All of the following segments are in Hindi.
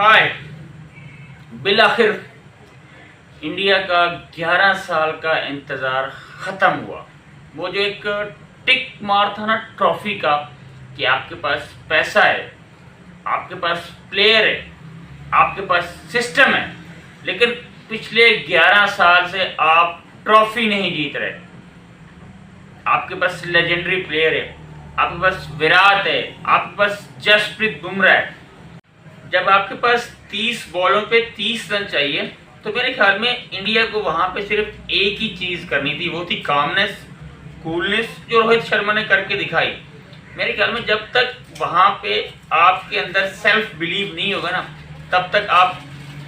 हाय। बिल आखिर इंडिया का 11 साल का इंतज़ार ख़त्म हुआ। वो जो एक टिक मार था ना ट्रॉफी का, कि आपके पास पैसा है, आपके पास प्लेयर है, आपके पास सिस्टम है, लेकिन पिछले 11 साल से आप ट्रॉफी नहीं जीत रहे। आपके पास लेजेंडरी प्लेयर है, आपके पास विराट है, आपके पास जसप्रीत बुमराह है। जब आपके पास 30 बॉलों पे 30 रन चाहिए, तो मेरे ख्याल में इंडिया को वहां पे सिर्फ एक ही चीज करनी थी, वो थी कामनेस, कूलनेस, जो रोहित शर्मा ने करके दिखाई। मेरे ख्याल में जब तक वहां पे आपके अंदर सेल्फ बिलीव नहीं होगा ना, तब तक आप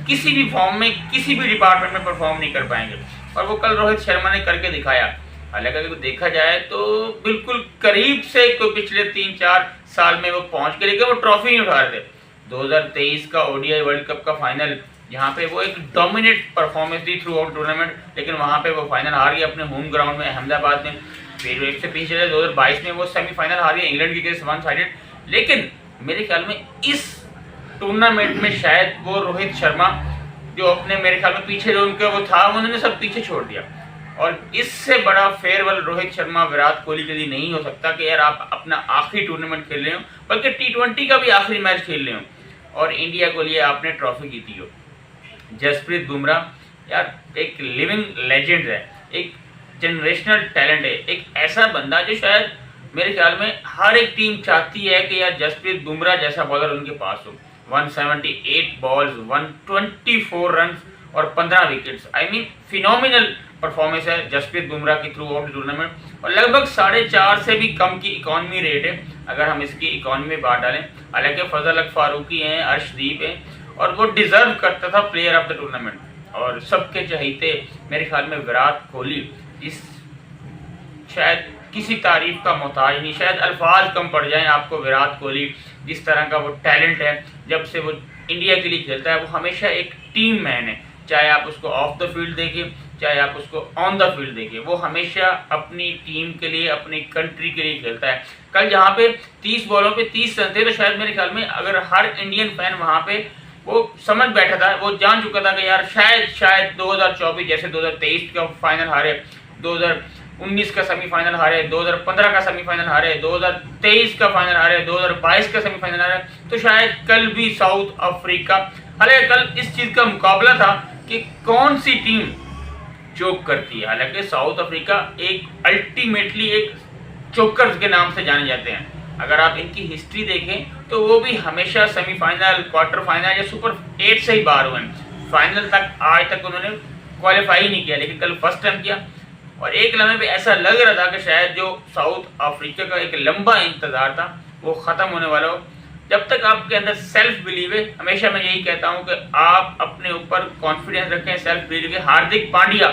किसी भी फॉर्म में, किसी भी डिपार्टमेंट में परफॉर्म नहीं कर पाएंगे। और वो कल रोहित शर्मा ने करके दिखाया। हालांकि अगर देखा जाए तो बिल्कुल करीब से कोई पिछले 3-4 साल में वो पहुंच गए, लेकिन वो ट्रॉफी नहीं उठा रहे थे। 2023 का ओडीआई वर्ल्ड कप का फाइनल, जहाँ पे वो एक dominate performance the through out tournament, लेकिन वहाँ पे वो फाइनल हार गई अपने होम ग्राउंड में अहमदाबाद में। फिर एक से पीछे चले 2022 में वो सेमीफाइनल हार गई इंग्लैंड के अगेंस्ट वन साइडेड। लेकिन मेरे ख्याल में इस टूर्नामेंट में शायद वो रोहित शर्मा जो अपने, मेरे ख्याल में पीछे जो उनका वो था, उन्होंने सब पीछे छोड़ दिया। और इससे बड़ा फेयरवेल रोहित शर्मा विराट कोहली के लिए नहीं हो सकता कि यार आप अपना आखिरी टूर्नामेंट खेल रहे हो, बल्कि T20 का भी आखिरी मैच खेल रहे हो और इंडिया को लिए आपने ट्रॉफी जीती हो। जसप्रीत बुमराह यार एक लिविंग लेजेंड है, एक जनरेशनल टैलेंट है, एक ऐसा बंदा जो शायद मेरे ख्याल में हर एक टीम चाहती है कि यार जसप्रीत बुमराह जैसा बॉलर उनके पास हो। 178 बॉल्स, 124 रन और 15 wickets. I mean phenomenal performance है जसप्रीत बुमराह की थ्रू आउट टूर्नामेंट। और लगभग 4.5 से भी कम की इकॉनमी रेट है अगर हम इसकी इकॉनमी में बात डालें। हालांकि फजल हक फारूकी हैं, अर्शदीप हैं, और वो डिजर्व करता था प्लेयर ऑफ द टूर्नामेंट। और सबके चहीते मेरे ख्याल में विराट कोहली इस शायद किसी तारीफ का मोहताज नहीं, शायद अल्फाज कम पड़ जाएं आपको। विराट कोहली जिस तरह का वो टैलेंट है, जब से वो इंडिया के लिए खेलता है, वो हमेशा एक टीम मैन है। चाहे आप उसको ऑफ द फील्ड देखिए, चाहे आप उसको ऑन द फील्ड देखिए, वो हमेशा अपनी टीम के लिए, अपनी कंट्री के लिए खेलता है। कल जहाँ पे 30 बॉलों पे 30 रन थे, तो शायद मेरे ख्याल में अगर हर इंडियन फैन वहाँ पे वो समझ बैठा था, वो जान चुका था कि यार शायद 2024 जैसे 2023 का फाइनल हारे, 2019 का सेमीफाइनल हारे, 2015 का सेमीफाइनल हारे, 2023 का फाइनल हारे, 2022 का सेमीफाइनल हारे, तो शायद कल भी साउथ अफ्रीका, हालांकि कल इस चीज का मुकाबला था कि कौन सी टीम चोक करती है। हालांकि साउथ अफ्रीका एक अल्टीमेटली एक चोकर्स के नाम से जाने जाते हैं। अगर आप इनकी हिस्ट्री देखें तो वो भी हमेशा सेमीफाइनल, क्वार्टर फाइनल या सुपर 8 से ही बाहर हुए हैं। फाइनल तक आज तक उन्होंने क्वालिफाई नहीं किया, लेकिन कल फर्स्ट टाइम किया। और एक लम्हे पे ऐसा लग रहा था कि शायद जो साउथ अफ्रीका का एक लंबा इंतजार था वो खत्म होने वाला हो। जब तक आपके अंदर सेल्फ बिलीव है, हमेशा मैं यही कहता हूं कि आप अपने ऊपर कॉन्फिडेंस रखें, सेल्फ बिलीव के। हार्दिक पांड्या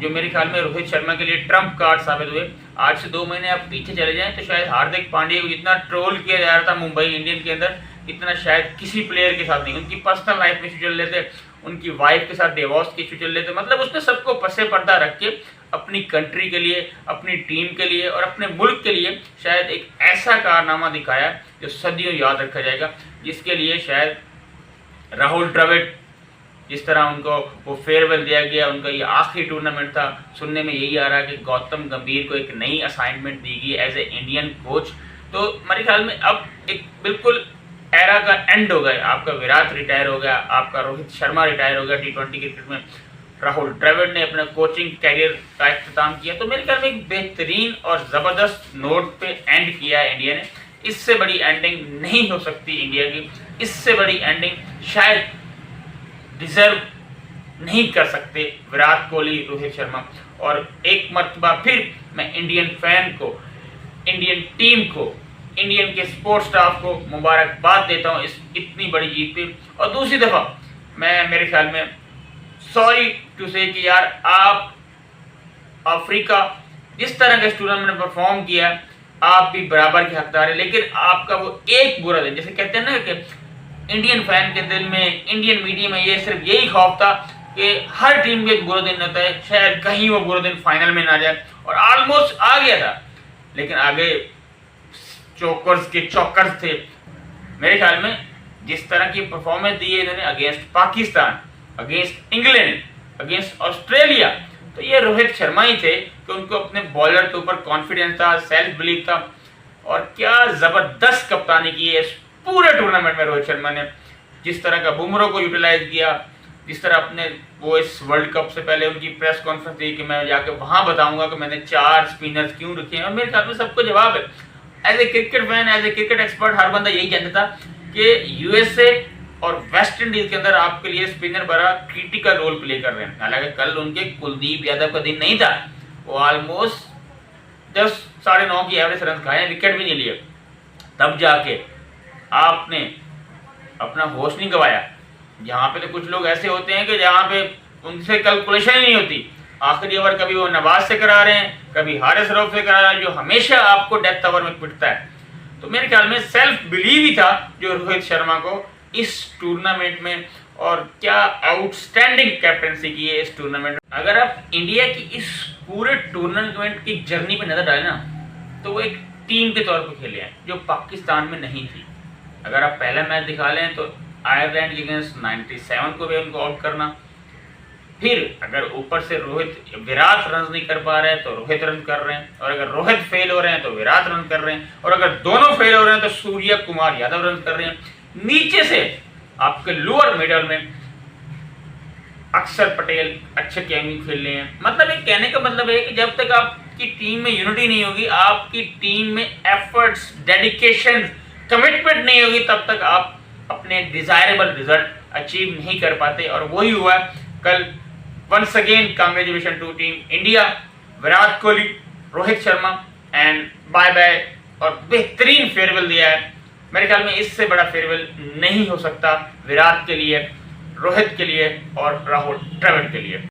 जो मेरे ख्याल में रोहित शर्मा के लिए ट्रम्प कार्ड साबित हुए। आज से 2 महीने आप पीछे चले जाएं तो शायद हार्दिक पांड्या को जितना ट्रोल किया जा रहा था मुंबई इंडियंस के अंदर, इतना शायद किसी प्लेयर के साथ नहीं। उनकी पर्सनल लाइफ में इशू चल रहे थे, उनकी वाइफ के साथ डिवोर्स के इशू चल रहे थे। मतलब उसने सबको पसे पर्दा रख के अपनी कंट्री के लिए, अपनी टीम के लिए और अपने मुल्क के लिए शायद एक ऐसा कारनामा दिखाया जो सदियों याद रखा जाएगा। जिसके लिए शायद राहुल द्रविड़, जिस तरह उनको वो फेयरवेल दिया गया, उनका ये आखिरी टूर्नामेंट था। सुनने में यही आ रहा है कि गौतम गंभीर को एक नई असाइनमेंट दी गई एज ए इंडियन कोच। तो मेरे ख्याल में अब एक बिल्कुल एरा का एंड हो गया। आपका विराट रिटायर हो गया, आपका रोहित शर्मा रिटायर हो गया T20 क्रिकेट में, राहुल द्रविड़ ने अपने कोचिंग कैरियर का इख्तिताम किया। तो मेरे ख्याल में एक बेहतरीन और ज़बरदस्त नोट पे एंड किया है इंडिया ने। इससे बड़ी एंडिंग नहीं हो सकती इंडिया की, इससे बड़ी एंडिंग शायद डिजर्व नहीं कर सकते विराट कोहली, रोहित शर्मा। और एक मर्तबा फिर मैं इंडियन फैन को, इंडियन टीम को, इंडियन के स्पोर्ट्स स्टाफ को मुबारकबाद देता हूँ इस इतनी बड़ी जीत पे। और दूसरी दफ़ा मैं, मेरे ख्याल में सॉरी टू से कि यार आप अफ्रीका जिस तरह के टूर्नामेंट में परफॉर्म किया, आप भी बराबर के हकदार है। लेकिन आपका वो एक बुरा दिन, जैसे कहते हैं ना कि इंडियन फैन के दिल में, इंडियन मीडिया में ये सिर्फ यही खौफ था कि हर टीम के एक बुरा दिन होता है, शायद कहीं वो बुरा दिन फाइनल में ना जाए। और ऑलमोस्ट आ गया था, लेकिन आगे चौकर्स के चौकर्स थे। मेरे ख्याल में जिस तरह की परफॉर्मेंस दी है इन्होंने against Pakistan, against England, against Australia, तो ये रोहित शर्मा ही थे कि उनको अपने बॉलर के ऊपर कॉन्फिडेंस था, सेल्फ बिलीव था। और क्या जबरदस्त कप्तानी की है इस पूरे टूर्नामेंट में रोहित शर्मा ने। जिस तरह का बुमराह को यूटिलाइज किया, जिस तरह अपने वो इस वर्ल्ड कप से पहले उनकी प्रेस कॉन्फ्रेंस दी कि मैं जाके वहां बताऊंगा कि मैंने 4 स्पिनर्स क्यों रखे हैं, और मेरे ख्याल में सबको जवाब है। As a cricket fan, as a cricket expert, हर बंदा यही जानता था कि यूएसए और वेस्ट इंडीज के अंदर आपके लिए स्पिनर बड़ा क्रिटिकल रोल प्ले कर रहे हैं। हालांकि कल उनके कुलदीप यादव का दिन नहीं था, वो ऑलमोस्ट 10 साढ़े 9 की एवरेज रन खाए, विकेट भी नहीं लिए, तब जाके आपने अपना होश नहीं गवाया। यहाँ पे तो कुछ लोग ऐसे होते हैं कि जहाँ पे उनसे कैलकुलेशन ही नहीं होती, आखिरी ओवर कभी वो नवाज से करा रहे हैं, कभी हारिस रऊफ से करा रहे हैं, जो हमेशा आपको डेथ ओवर में पिटता है। तो मेरे ख्याल में सेल्फ बिलीव ही था जो रोहित शर्मा को इस टूर्नामेंट में, और क्या आउटस्टैंडिंग कैप्टनसी की है इस टूर्नामेंट में। अगर आप इंडिया की इस पूरे टूर्नामेंट की जर्नी पे नजर डालें ना, तो वो एक टीम के तौर पर खेले हैं जो पाकिस्तान में नहीं थी। अगर आप पहला मैच दिखा लें तो आयरलैंड के अगेंस्ट 97 को भी उनको आउट करना, फिर अगर ऊपर से विराट रन नहीं कर पा रहे हैं तो रोहित रन कर रहे हैं, और अगर रोहित फेल हो रहे हैं तो विराट रन कर रहे हैं, और अगर दोनों फेल हो रहे हैं तो सूर्य कुमार यादव रन कर रहे हैं। नीचे से आपके लोअर मिडल में अक्षर पटेल अच्छे कैमिंग खेल रहे हैं। मतलब एक कहने का मतलब है कि जब तक आपकी टीम में यूनिटी नहीं होगी, आपकी टीम में एफर्ट्स, डेडिकेशन, कमिटमेंट नहीं होगी, तब तक आप अपने डिजायरेबल रिजल्ट अचीव नहीं कर पाते। और वही हुआ कल। Once again congratulation to team India, Virat Kohli, Rohit Sharma, and bye bye, और बेहतरीन फेयरवेल दिया है। मेरे ख्याल में इससे बड़ा फेयरवेल नहीं हो सकता विराट के लिए, रोहित के लिए और राहुल द्रविड़ के लिए।